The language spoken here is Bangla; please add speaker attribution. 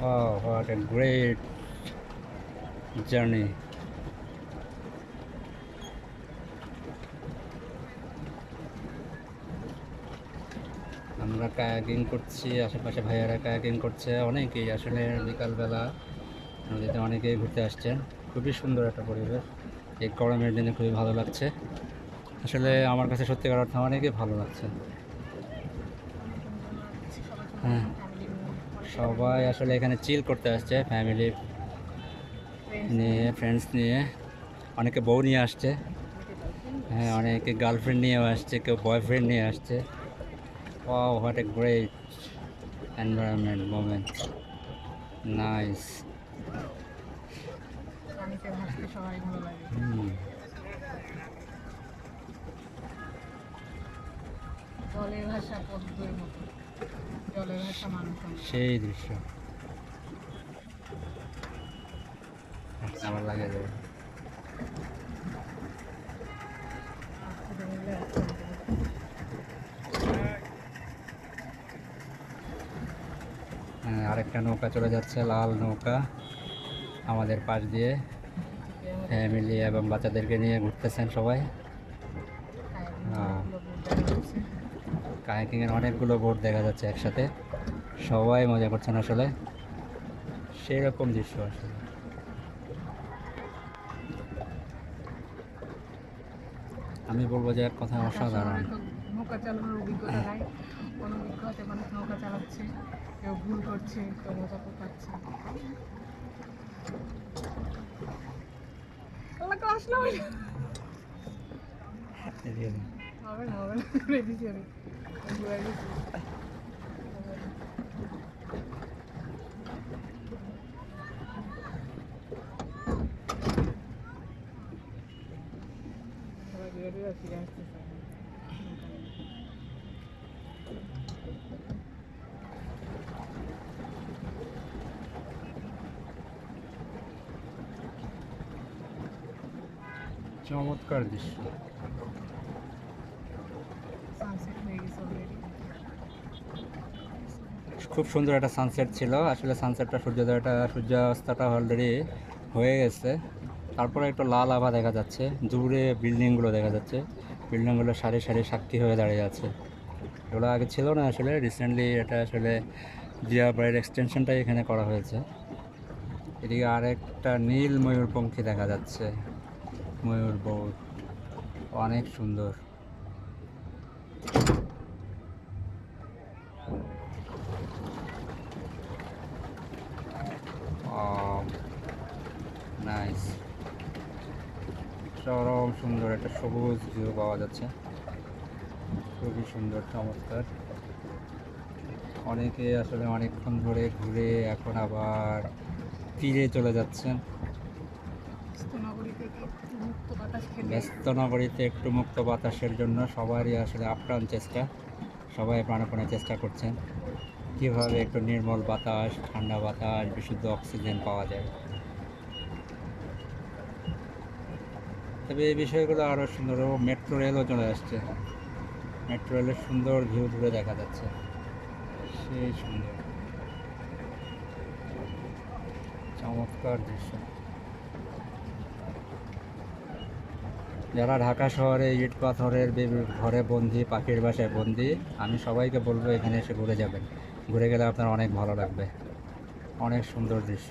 Speaker 1: Wow, what a great journey. আমরা কায়াকিং করছি, আশেপাশে ভাইয়ারা কায়াকিং করছে, অনেকেই আসলে বিকালবেলা নদীতে অনেকেই ঘুরতে আসছেন। খুবই সুন্দর একটা পরিবেশ, এই গরমের দিনে খুবই ভালো লাগছে। আসলে আমার কাছে সত্যিকার অর্থে অনেকই ভালো লাগছে। হ্যাঁ, সবাই আসলে এখানে চিল করতে আসছে, ফ্যামিলি নিয়ে, ফ্রেন্ডস নিয়ে, অনেকে বউ নিয়ে আসছে, হ্যাঁ অনেকে গার্লফ্রেন্ড নিয়েও আসছে, কেউ বয়ফ্রেন্ড নিয়ে আসছে। Wow, what a great environment moment. Nice.
Speaker 2: জলের ভাষা পদ্মের মতো, জলের ভাষা মানুষ।
Speaker 1: সেই দৃশ্য আমার লাগে যাবে। হ্যাঁ, আরেকটা নৌকা চলে যাচ্ছে, লাল নৌকা আমাদের পাশ দিয়ে। ফ্যামিলি এবং বাচ্চাদেরকে নিয়ে ঘুরতেছেন সবাই। কায়াকিংয়ের অনেকগুলো বোট দেখা যাচ্ছে একসাথে, সবাই মজা করছেন আসলে, সেই রকম দৃশ্য আসলে। আমি বলবো যে এক কথা অসাধারণ।
Speaker 2: নৌকা চালানোর অভিজ্ঞতা নাই, কোনো অভিজ্ঞতা মানুষ নৌকা চালাচ্ছে, কেউ ভুল করছে, কেউ মজা পাচ্ছে। আসলে হবে না, হবে না, রেডি ছিল। ফিরে আসতেছে।
Speaker 1: চমৎকার দৃশ্য। খুব সুন্দর একটা সানসেট ছিল আসলে, সানসেটটা সূর্যাস্তটা অলরেডি হয়ে গেছে। তারপরে একটু লাল আভা দেখা যাচ্ছে, দূরে বিল্ডিংগুলো দেখা যাচ্ছে, বিল্ডিংগুলো সারি সারি সাক্ষী হয়ে দাঁড়িয়ে আছে। এগুলো আগে ছিল না আসলে, রিসেন্টলি এটা আসলে দিয়াবাড়ির এক্সটেনশনটাই এখানে করা হয়েছে। এদিকে আরেকটা নীল ময়ূরপঙ্খী দেখা যাচ্ছে, ময়ূর বোট, অনেক সুন্দর। নাইস, চরম সুন্দর একটা সবুজ ভিউ পাওয়া যাচ্ছে, খুবই সুন্দর, চমৎকার। অনেকে আসলে অনেকক্ষণ ধরে ঘুরে এখন আবার তীরে চলে যাচ্ছেন। ব্যস্ত নগরীতে একটু মুক্ত বাতাসের জন্য সবারই আসলে আপ্রাণ চেষ্টা, সবাই প্রাণপণে চেষ্টা করছেন কীভাবে একটু নির্মল বাতাস, ঠান্ডা বাতাস, বিশুদ্ধ অক্সিজেন পাওয়া যায়। তবে এই বিষয়গুলো আরও সুন্দর, মেট্রো রেলও চলে আসছে, মেট্রো রেলের সুন্দর ভিউ দূরে দেখা যাচ্ছে, সেই সুন্দর, চমৎকার দৃশ্য। যারা ঢাকা শহরে ইট পাথরের ঘরে বন্দি, পাখির বাসায় বন্দি, আমি সবাইকে বলবো এখানে এসে ঘুরে যাবেন, ঘুরে গেলে আপনার অনেক ভালো লাগবে, অনেক সুন্দর দৃশ্য।